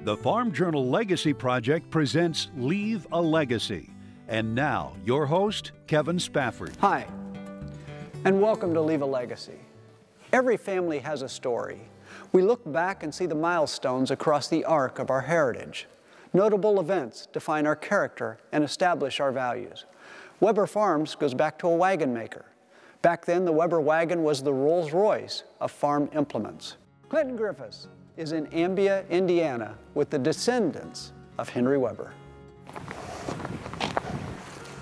The Farm Journal Legacy Project presents Leave a Legacy. And now, your host, Kevin Spafford. Hi, and welcome to Leave a Legacy. Every family has a story. We look back and see the milestones across the arc of our heritage. Notable events define our character and establish our values. Weber Farms goes back to a wagon maker. Back then, the Weber wagon was the Rolls-Royce of farm implements. Clinton Griffiths is in Ambia, Indiana, with the descendants of Henry Weber.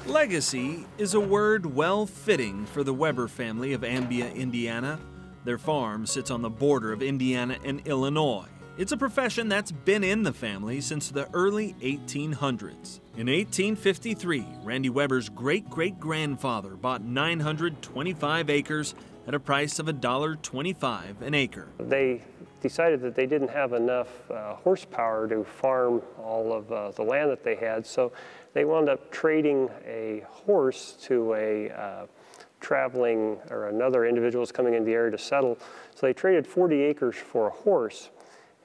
Legacy is a word well fitting for the Weber family of Ambia, Indiana. Their farm sits on the border of Indiana and Illinois. It's a profession that's been in the family since the early 1800s. In 1853, Randy Weber's great-great-grandfather bought 925 acres at a price of $1.25 an acre. They decided that they didn't have enough horsepower to farm all of the land that they had, so they wound up trading a horse to a traveling, or another individual was coming into the area to settle. So they traded 40 acres for a horse.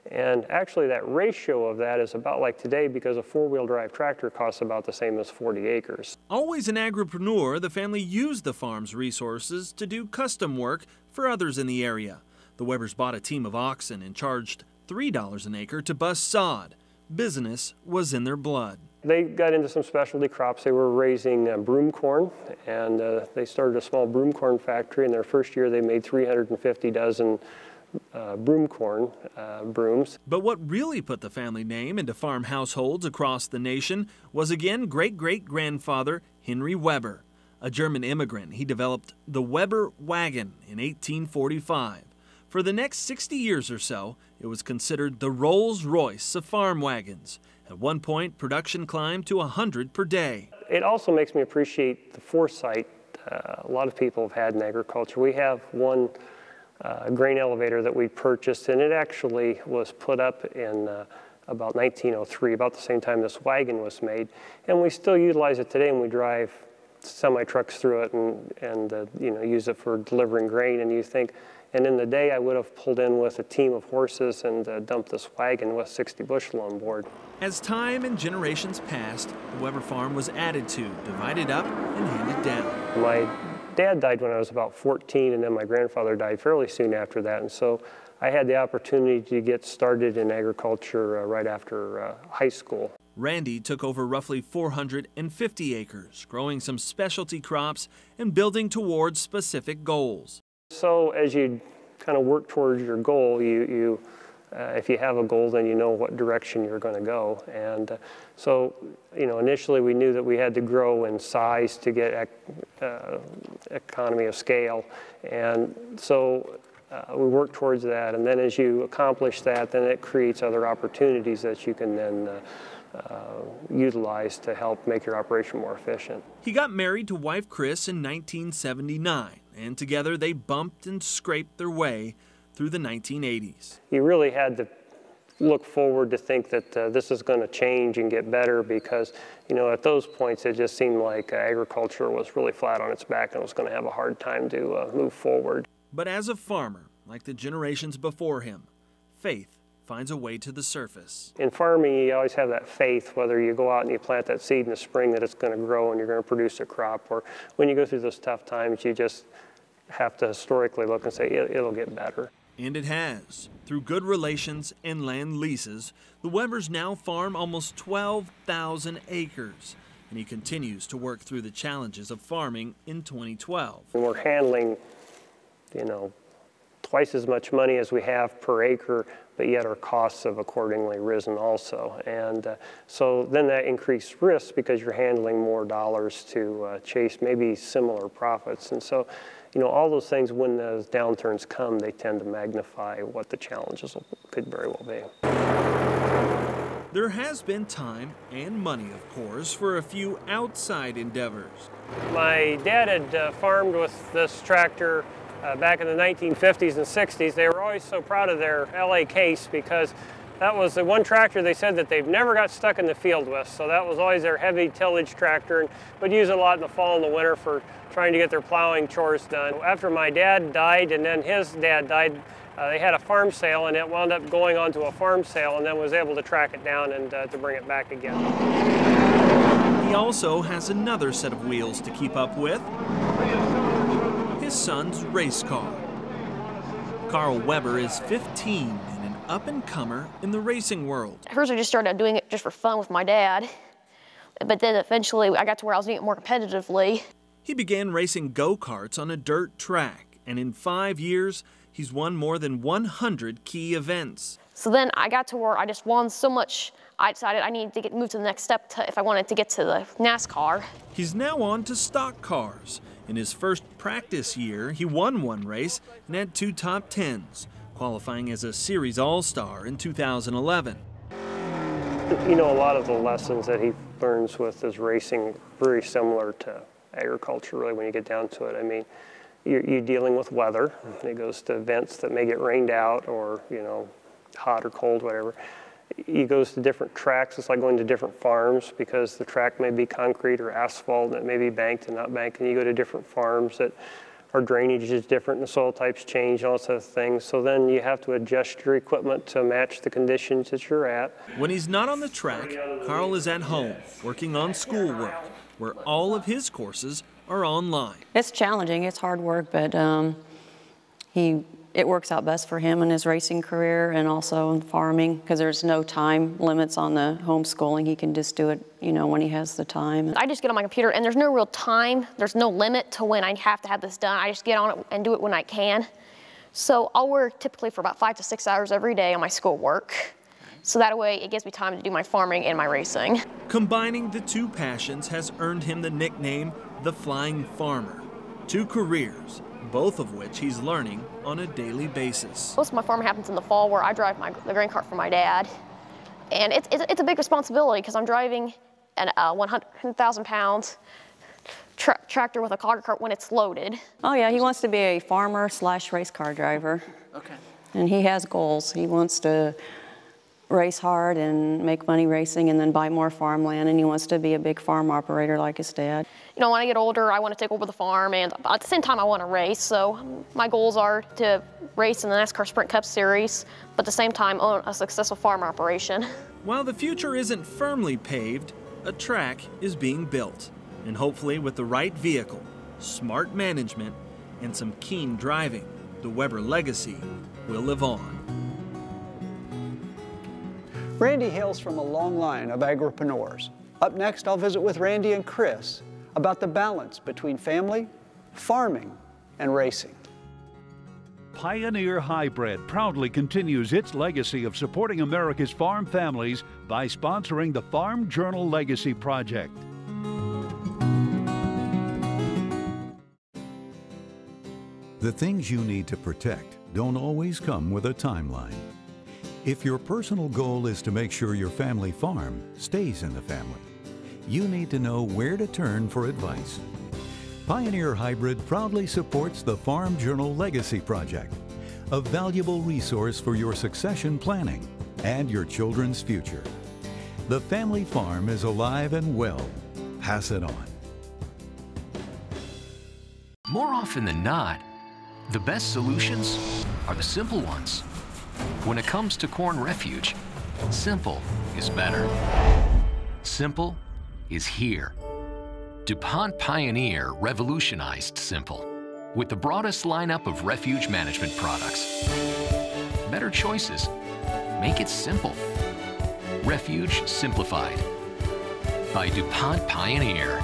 And actually that ratio of that is about like today, because a four-wheel drive tractor costs about the same as 40 acres. Always an agripreneur, the family used the farm's resources to do custom work for others in the area. The Webers bought a team of oxen and charged $3 an acre to bust sod. Business was in their blood. They got into some specialty crops. They were raising broom corn, and they started a small broom corn factory. In their first year, they made 350 dozen broom corn brooms. But what really put the family name into farm households across the nation was again great-great-grandfather Henry Weber. A German immigrant, he developed the Weber wagon in 1845. For the next 60 years or so, it was considered the Rolls-Royce of farm wagons. At one point, production climbed to 100 per day. It also makes me appreciate the foresight a lot of people have had in agriculture. We have one grain elevator that we purchased, and it actually was put up in about 1903, about the same time this wagon was made. And we still utilize it today, and we drive semi-trucks through it and use it for delivering grain. And you think, and in the day I would have pulled in with a team of horses and dumped this wagon with 60 bushel on board. As time and generations passed, the Weber farm was added to, divided up, and handed down. My dad died when I was about 14, and then my grandfather died fairly soon after that. And so I had the opportunity to get started in agriculture right after high school. Randy took over roughly 450 acres, growing some specialty crops and building towards specific goals. So as you kind of work towards your goal, if you have a goal, then you know what direction you're going to go. And so, initially we knew that we had to grow in size to get economy of scale. And so we worked towards that. And then as you accomplish that, then it creates other opportunities that you can then utilize to help make your operation more efficient. He got married to wife Chris in 1979, and together they bumped and scraped their way through the 1980s. You really had to look forward to think that this is going to change and get better, because at those points it just seemed like agriculture was really flat on its back and was going to have a hard time to move forward. But as a farmer, like the generations before him, faith finds a way to the surface. In farming, you always have that faith, whether you go out and you plant that seed in the spring, that it's going to grow and you're going to produce a crop, or when you go through those tough times, you just have to historically look and say it'll get better. And it has. Through good relations and land leases, the Webers now farm almost 12,000 acres. And he continues to work through the challenges of farming in 2012. And we're handling, twice as much money as we have per acre, but yet our costs have accordingly risen also. And so then that increased risk, because you're handling more dollars to chase maybe similar profits. And so, all those things, when those downturns come, they tend to magnify what the challenges could very well be. There has been time and money, of course, for a few outside endeavors. My dad had farmed with this tractor back in the 1950s and 60s. They were always so proud of their LA case, because That was the one tractor they said that they've never got stuck in the field with, so that was always their heavy tillage tractor, but use it a lot in the fall and the winter for trying to get their plowing chores done. After my dad died and then his dad died, they had a farm sale, and it wound up going onto a farm sale, and then was able to track it down and to bring it back again. He also has another set of wheels to keep up with, his son's race car. Karl Weber is 15 and an up-and-comer in the racing world. At first I just started doing it just for fun with my dad, but then eventually I got to where I was doing it more competitively. He began racing go-karts on a dirt track, and in 5 years, he's won more than 100 key events. So then I got to where I just won so much, I decided I needed to move to the next step if I wanted to get to the NASCAR. He's now on to stock cars. In his first practice year, he won one race and had 2 top 10s, qualifying as a Series All-Star in 2011. You know, a lot of the lessons that he learns with his racing very similar to agriculture, really, when you get down to it. I mean, you're dealing with weather. It goes to events that may get rained out or, you know, hot or cold, whatever. He goes to different tracks. It's like going to different farms because the track may be concrete or asphalt, and it may be banked and not banked. And you go to different farms that our drainage is different and the soil types change and all sorts of things. So then you have to adjust your equipment to match the conditions that you're at. When he's not on the track, Karl is at home working on schoolwork, where all of his courses are online. It's challenging, it's hard work, but it works out best for him in his racing career and also in farming because there's no time limits on the homeschooling. He can just do it, you know, when he has the time. I just get on my computer and there's no real time, there's no limit to when I have to have this done. I just get on it and do it when I can. So I'll work typically for about 5 to 6 hours every day on my schoolwork. So that way it gives me time to do my farming and my racing. Combining the two passions has earned him the nickname the Flying Farmer. 2 careers, both of which he's learning on a daily basis. Most of my farming happens in the fall where I drive the grain cart for my dad. And it's a big responsibility because I'm driving a 100,000 pound tractor with a auger cart when it's loaded. Oh yeah, he wants to be a farmer / race car driver. Okay. And he has goals. He wants to race hard and make money racing and then buy more farmland, and he wants to be a big farm operator like his dad. You know, when I get older, I want to take over the farm, and at the same time, I want to race. So my goals are to race in the NASCAR Sprint Cup Series, but at the same time, own a successful farm operation. While the future isn't firmly paved, a track is being built. And hopefully with the right vehicle, smart management, and some keen driving, the Weber legacy will live on. Randy hails from a long line of agripreneurs. Up next, I'll visit with Randy and Chris about the balance between family, farming, and racing. Pioneer Hybrid proudly continues its legacy of supporting America's farm families by sponsoring the Farm Journal Legacy Project. The things you need to protect don't always come with a timeline. If your personal goal is to make sure your family farm stays in the family, you need to know where to turn for advice. Pioneer Hybrid proudly supports the Farm Journal Legacy Project, a valuable resource for your succession planning and your children's future. The family farm is alive and well. Pass it on. More often than not, the best solutions are the simple ones. When it comes to corn refuge, simple is better. Simple is here. DuPont Pioneer revolutionized simple with the broadest lineup of refuge management products. Better choices. Make it simple. Refuge Simplified by DuPont Pioneer.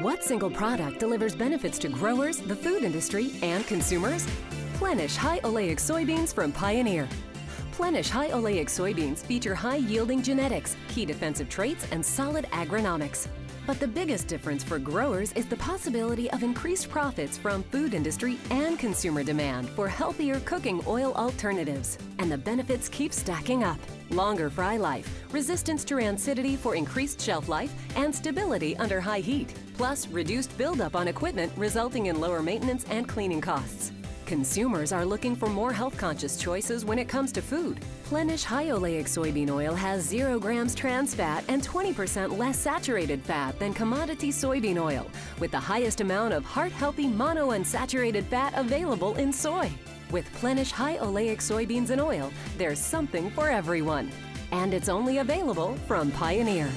What single product delivers benefits to growers, the food industry, and consumers? Plenish High Oleic Soybeans from Pioneer. Plenish High Oleic Soybeans feature high-yielding genetics, key defensive traits, and solid agronomics. But the biggest difference for growers is the possibility of increased profits from food industry and consumer demand for healthier cooking oil alternatives. And the benefits keep stacking up. Longer fry life, resistance to rancidity for increased shelf life, and stability under high heat. Plus, reduced buildup on equipment resulting in lower maintenance and cleaning costs. Consumers are looking for more health-conscious choices when it comes to food. Plenish high oleic soybean oil has 0 grams trans fat and 20% less saturated fat than commodity soybean oil, with the highest amount of heart-healthy monounsaturated fat available in soy. With Plenish high oleic soybeans and oil, there's something for everyone. And it's only available from Pioneer.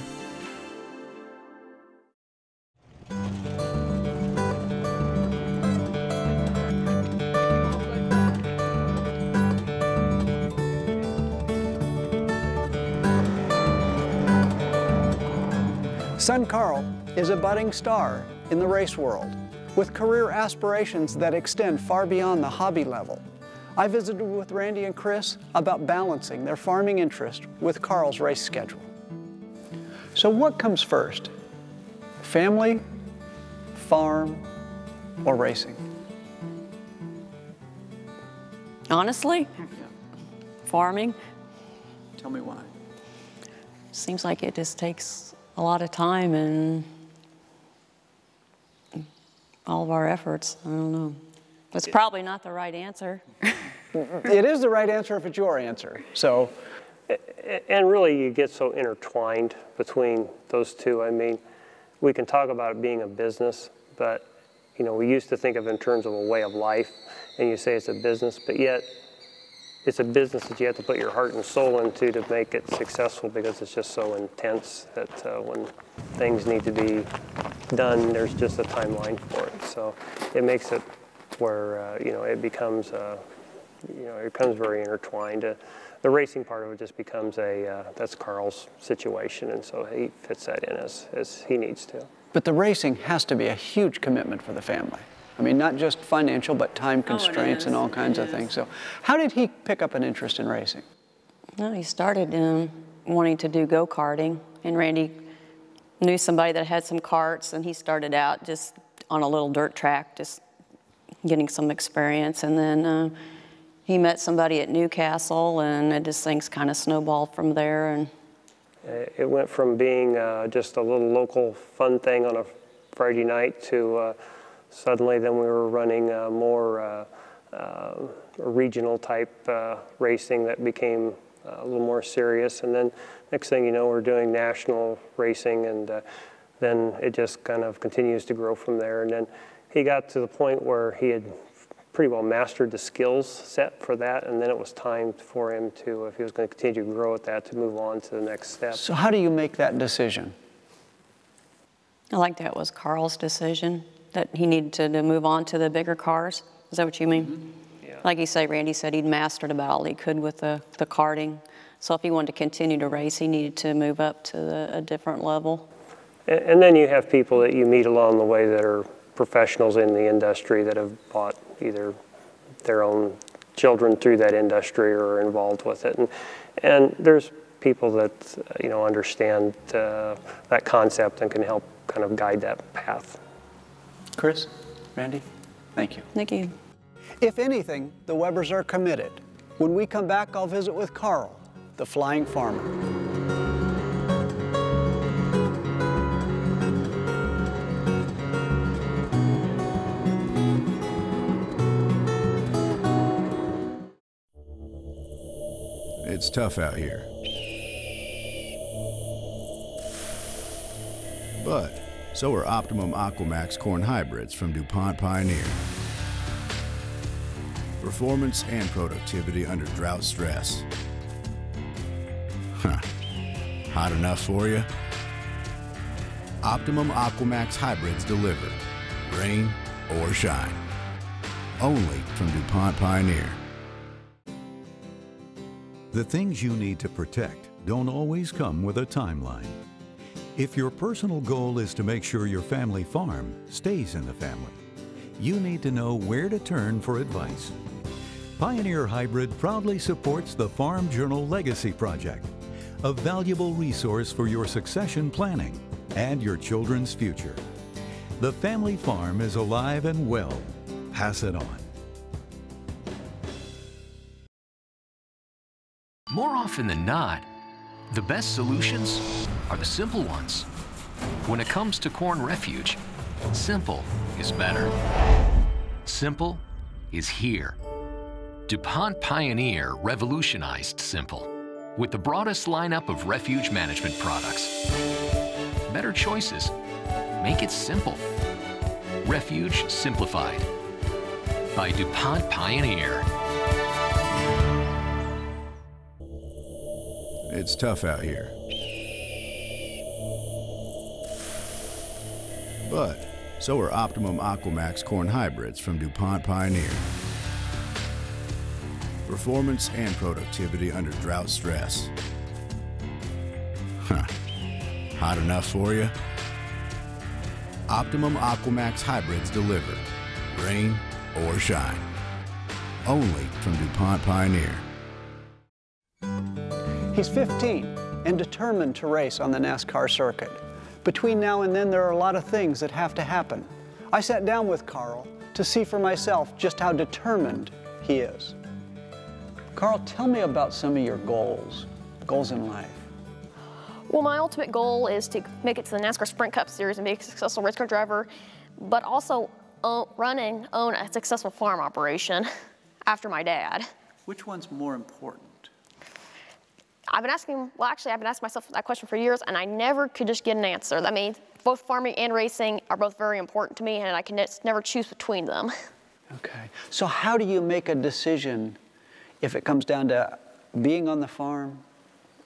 Son Karl is a budding star in the race world, with career aspirations that extend far beyond the hobby level. I visited with Randy and Chris about balancing their farming interest with Karl's race schedule. So what comes first? Family, farm, or racing? Honestly, farming. Tell me why. Seems like it just takes a lot of time and all of our efforts. I don't know. It's probably not the right answer. It is the right answer if it's your answer. So, and really you get so intertwined between those two. I mean, we can talk about it being a business, but you know, we used to think of it in terms of a way of life, and you say it's a business, but yet it's a business that you have to put your heart and soul into to make it successful, because it's just so intense that when things need to be done, there's just a timeline for it. So it makes it where you know, it becomes it becomes very intertwined. The racing part of it just becomes that's Karl's situation, and so he fits that in as he needs to. But the racing has to be a huge commitment for the family. I mean, not just financial, but time constraints and all kinds of things. So how did he pick up an interest in racing? Well, he started wanting to do go-karting, and Randy knew somebody that had some karts, and he started out just on a little dirt track, just getting some experience. And then he met somebody at Newcastle, and things kind of snowballed from there. And it went from being just a little local fun thing on a Friday night to suddenly then we were running more regional type racing that became a little more serious. And then next thing you know, we're doing national racing, and then it just kind of continues to grow from there. And then he got to the point where he had pretty well mastered the skills set for that, and then it was time for him to, if he was going to continue to grow at that, to move on to the next step. So how do you make that decision? I like that was Karl's decision, that he needed to move on to the bigger cars. Is that what you mean? Mm-hmm. Yeah. Like you say, Randy said he'd mastered about all he could with the karting. So if he wanted to continue to race, he needed to move up to a different level. And then you have people that you meet along the way that are professionals in the industry that have bought either their own children through that industry or are involved with it. And there's people that understand that concept and can help kind of guide that path. Chris, Randy, thank you. Thank you. If anything, the Webbers are committed. When we come back, I'll visit with Karl, the flying farmer. It's tough out here. But so are Optimum Aquamax corn hybrids from DuPont Pioneer. Performance and productivity under drought stress. Huh. Hot enough for you? Optimum Aquamax hybrids deliver, rain or shine. Only from DuPont Pioneer. The things you need to protect don't always come with a timeline. If your personal goal is to make sure your family farm stays in the family, you need to know where to turn for advice. Pioneer Hybrid proudly supports the Farm Journal Legacy Project, a valuable resource for your succession planning, and your children's future. The family farm is alive and well. Pass it on. More often than not, the best solutions are the simple ones. When it comes to corn refuge, simple is better. Simple is here. DuPont Pioneer revolutionized simple with the broadest lineup of refuge management products. Better choices. Make it simple. Refuge Simplified by DuPont Pioneer. It's tough out here. But so are Optimum Aquamax corn hybrids from DuPont Pioneer. Performance and productivity under drought stress. Huh. Hot enough for you? Optimum Aquamax hybrids deliver, rain or shine. Only from DuPont Pioneer. He's 15 and determined to race on the NASCAR circuit. Between now and then, there are a lot of things that have to happen. I sat down with Karl to see for myself just how determined he is. Karl, tell me about some of your goals in life. Well, my ultimate goal is to make it to the NASCAR Sprint Cup Series and be a successful race car driver, but also own a successful farm operation after my dad. Which one's more important? I've been asking myself that question for years, and I never could just get an answer. I mean, both farming and racing are both very important to me, and I can never choose between them. Okay. So how do you make a decision if it comes down to being on the farm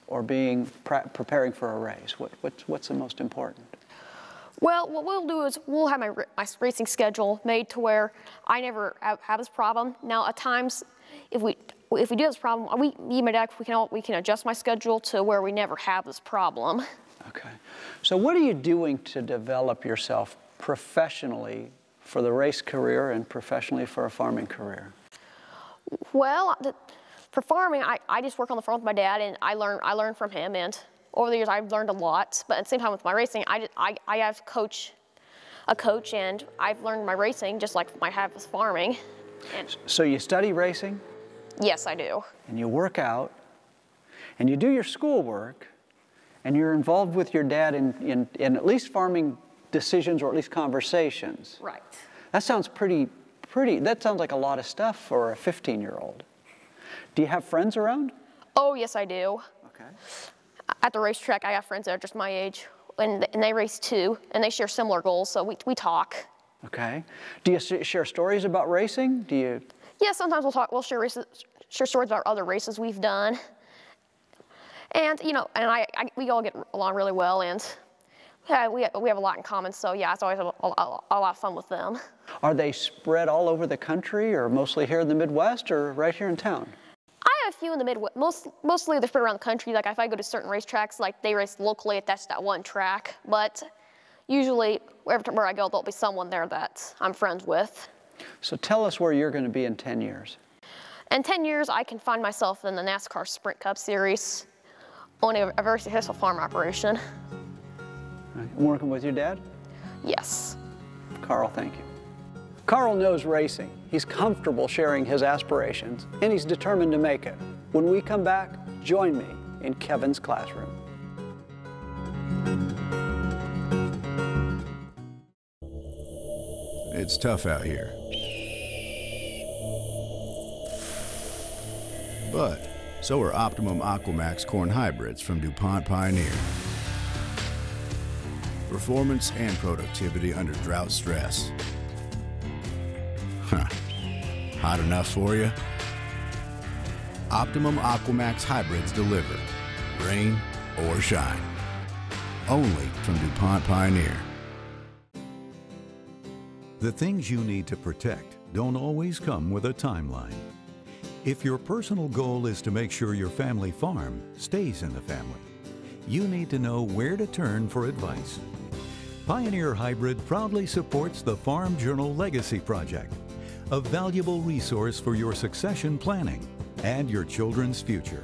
or preparing for a race? What's the most important? Well, what we'll do is we'll have my racing schedule made to where I never have this problem. Now, at times, if we do have this problem, me and my dad, we can adjust my schedule to where we never have this problem. Okay. So what are you doing to develop yourself professionally for the race career and professionally for a farming career? Well, for farming, I just work on the farm with my dad, and I learn from him. And over the years, I've learned a lot. But at the same time with my racing, I have a coach, and I've learned my racing just like I have with farming. And so you study racing? Yes, I do. And you work out, and you do your schoolwork, and you're involved with your dad in at least farming decisions or at least conversations. Right. That sounds that sounds like a lot of stuff for a 15-year-old. Do you have friends around? Oh, yes, I do. Okay. At the racetrack, I have friends that are just my age, and they race too, and they share similar goals, so we talk. Okay. Do you share stories about racing? Do you? Yeah, sometimes we'll share stories about other races we've done. And, we all get along really well, and yeah, we have a lot in common, so yeah, it's always a lot of fun with them. Are they spread all over the country, or mostly here in the Midwest, or right here in town? I have a few in the Midwest. Mostly they're spread around the country. Like if I go to certain racetracks, like they race locally at that one track, but usually where I go, there'll be someone there that I'm friends with. So tell us where you're going to be in 10 years. In 10 years, I can find myself in the NASCAR Sprint Cup Series, owning a very successful farm operation. Right. Working with your dad? Yes. Karl, thank you. Karl knows racing. He's comfortable sharing his aspirations, and he's determined to make it. When we come back, join me in Kevin's classroom. It's tough out here. But so are Optimum Aquamax corn hybrids from DuPont Pioneer. Performance and productivity under drought stress. Huh. Hot enough for you? Optimum Aquamax hybrids deliver, rain or shine. Only from DuPont Pioneer. The things you need to protect don't always come with a timeline. If your personal goal is to make sure your family farm stays in the family, you need to know where to turn for advice. Pioneer Hybrid proudly supports the Farm Journal Legacy Project, a valuable resource for your succession planning and your children's future.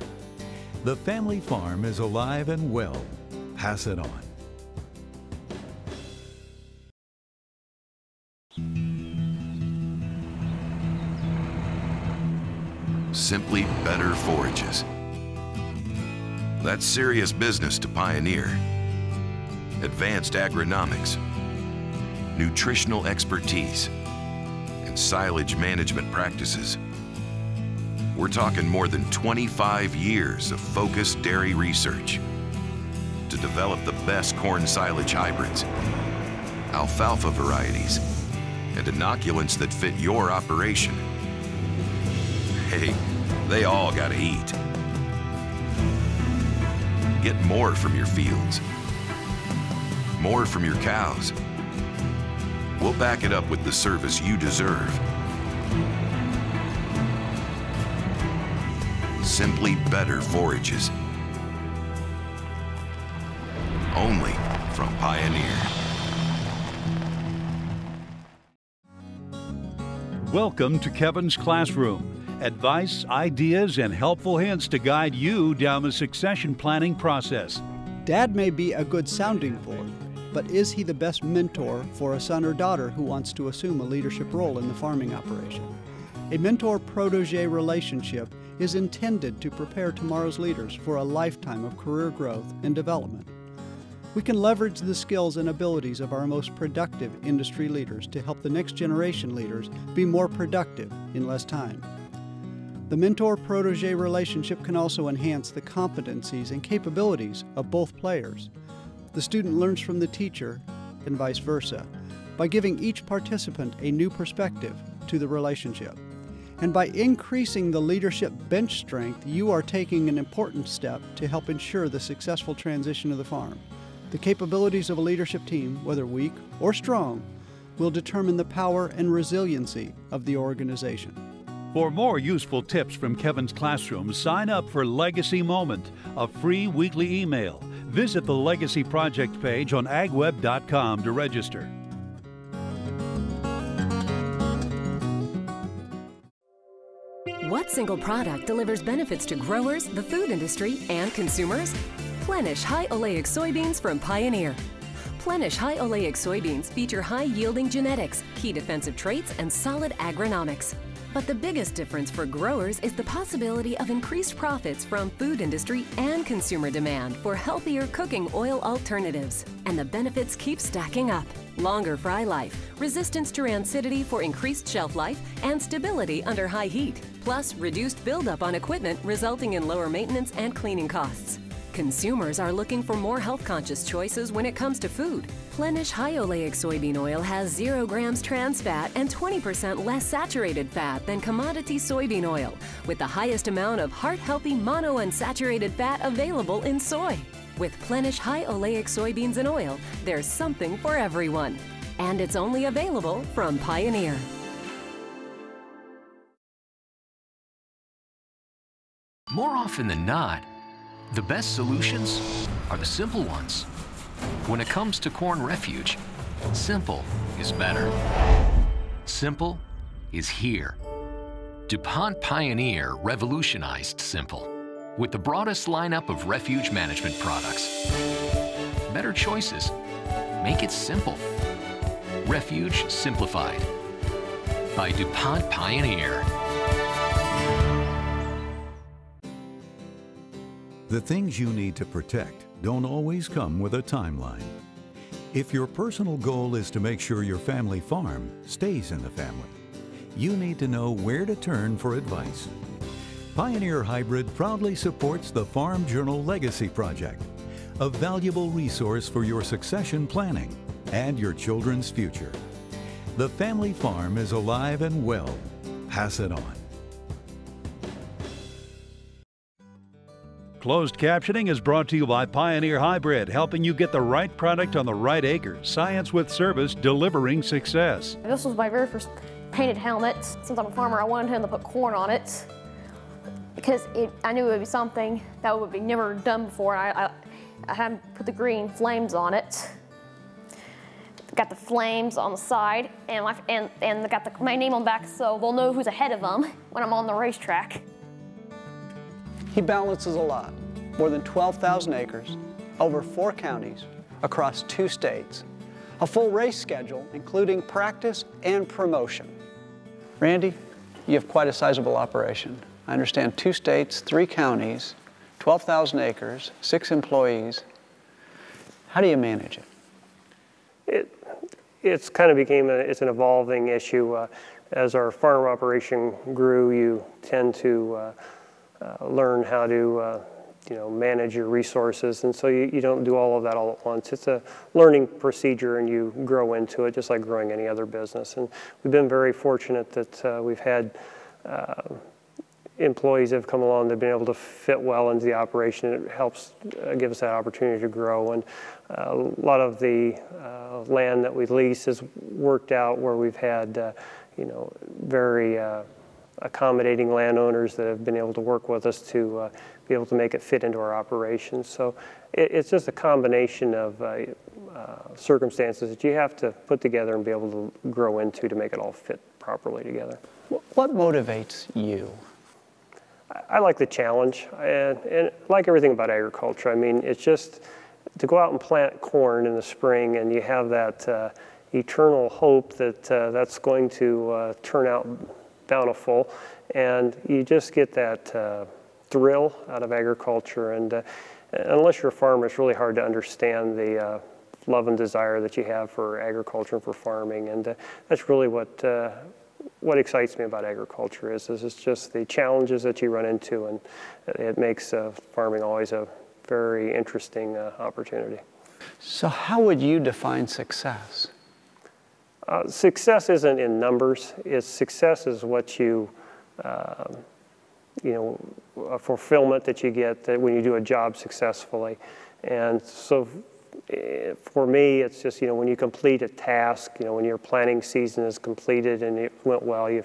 The family farm is alive and well. Pass it on. Simply better forages. That's serious business to Pioneer. Advanced agronomics, nutritional expertise, and silage management practices. We're talking more than 25 years of focused dairy research to develop the best corn silage hybrids, alfalfa varieties, and inoculants that fit your operation. Hey, they all gotta eat. Get more from your fields, more from your cows. We'll back it up with the service you deserve. Simply better forages. Only from Pioneer. Welcome to Kevin's Classroom. Advice, ideas, and helpful hints to guide you down the succession planning process. Dad may be a good sounding board, but is he the best mentor for a son or daughter who wants to assume a leadership role in the farming operation? A mentor-protege relationship is intended to prepare tomorrow's leaders for a lifetime of career growth and development. We can leverage the skills and abilities of our most productive industry leaders to help the next generation leaders be more productive in less time. The mentor-protege relationship can also enhance the competencies and capabilities of both players. The student learns from the teacher and vice versa by giving each participant a new perspective to the relationship. And by increasing the leadership bench strength, you are taking an important step to help ensure the successful transition of the farm. The capabilities of a leadership team, whether weak or strong, will determine the power and resiliency of the organization. For more useful tips from Kevin's Classroom, sign up for Legacy Moment, a free weekly email. Visit the Legacy Project page on agweb.com to register. What single product delivers benefits to growers, the food industry, and consumers? Plenish High Oleic Soybeans from Pioneer. Plenish High Oleic Soybeans feature high-yielding genetics, key defensive traits, and solid agronomics. But the biggest difference for growers is the possibility of increased profits from food industry and consumer demand for healthier cooking oil alternatives. And the benefits keep stacking up. Longer fry life, resistance to rancidity for increased shelf life, and stability under high heat, plus reduced buildup on equipment resulting in lower maintenance and cleaning costs. Consumers are looking for more health-conscious choices when it comes to food. Plenish High Oleic Soybean Oil has 0 grams trans fat and 20% less saturated fat than commodity soybean oil, with the highest amount of heart-healthy monounsaturated fat available in soy. With Plenish High Oleic Soybeans and Oil, there's something for everyone. And it's only available from Pioneer. More often than not, the best solutions are the simple ones. When it comes to corn refuge, simple is better. Simple is here. DuPont Pioneer revolutionized simple with the broadest lineup of refuge management products. Better choices. Make it simple. Refuge Simplified by DuPont Pioneer. The things you need to protect don't always come with a timeline. If your personal goal is to make sure your family farm stays in the family, you need to know where to turn for advice. Pioneer Hybrid proudly supports the Farm Journal Legacy Project, a valuable resource for your succession planning and your children's future. The family farm is alive and well. Pass it on. Closed captioning is brought to you by Pioneer Hybrid, helping you get the right product on the right acre. Science with service, delivering success. This was my very first painted helmet. Since I'm a farmer, I wanted him to put corn on it because I knew it would be something that would be never done before. I had him put the green flames on it. Got the flames on the side and got my name on the back so they'll know who's ahead of them when I'm on the racetrack. He balances a lot, more than 12,000 acres, over 4 counties, across 2 states, a full race schedule including practice and promotion. Randy, you have quite a sizable operation. I understand 2 states, 3 counties, 12,000 acres, 6 employees. How do you manage it? It's kind of became it's an evolving issue. As our farm operation grew, you tend to learn how to manage your resources, and so you don't do all of that all at once. It's a learning procedure, and you grow into it just like growing any other business. And we've been very fortunate that we've had employees that have come along that have been able to fit well into the operation. It helps give us that opportunity to grow. And a lot of the land that we lease has worked out where we've had very accommodating landowners that have been able to work with us to be able to make it fit into our operations. So it's just a combination of circumstances that you have to put together and be able to grow into to make it all fit properly together. What motivates you? I like the challenge, and like everything about agriculture. I mean, it's just to go out and plant corn in the spring, and you have that eternal hope that that's going to turn out bountiful, and you just get that thrill out of agriculture. And unless you're a farmer, it's really hard to understand the love and desire that you have for agriculture and for farming, and that's really what excites me about agriculture is it's just the challenges that you run into, and it makes farming always a very interesting opportunity. So how would you define success? Success isn't in numbers. Success is what you, a fulfillment that you get when you do a job successfully. And so for me, it's just, when you complete a task, when your planting season is completed and it went well, you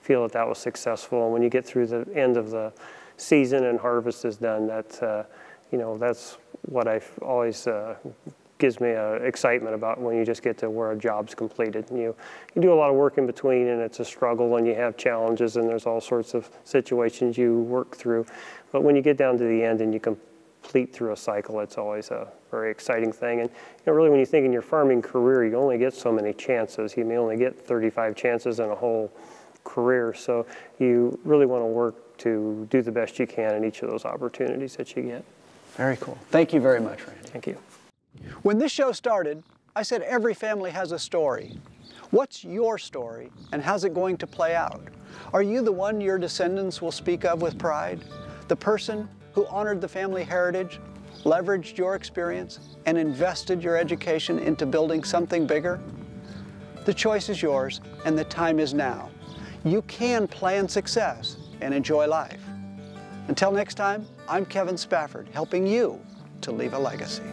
feel that was successful. And when you get through the end of the season and harvest is done, that's what I've always gives me excitement about when you just get to where a job's completed. And you do a lot of work in between, and it's a struggle, and you have challenges, and there's all sorts of situations you work through. But when you get down to the end and you complete through a cycle, it's always a very exciting thing. And really, when you think in your farming career, you only get so many chances. You may only get 35 chances in a whole career. So you really want to work to do the best you can in each of those opportunities that you get. Very cool. Thank you very much, Randy. Thank you. When this show started, I said every family has a story. What's your story, and how's it going to play out? Are you the one your descendants will speak of with pride? The person who honored the family heritage, leveraged your experience, and invested your education into building something bigger? The choice is yours, and the time is now. You can plan success and enjoy life. Until next time, I'm Kevin Spafford, helping you to leave a legacy.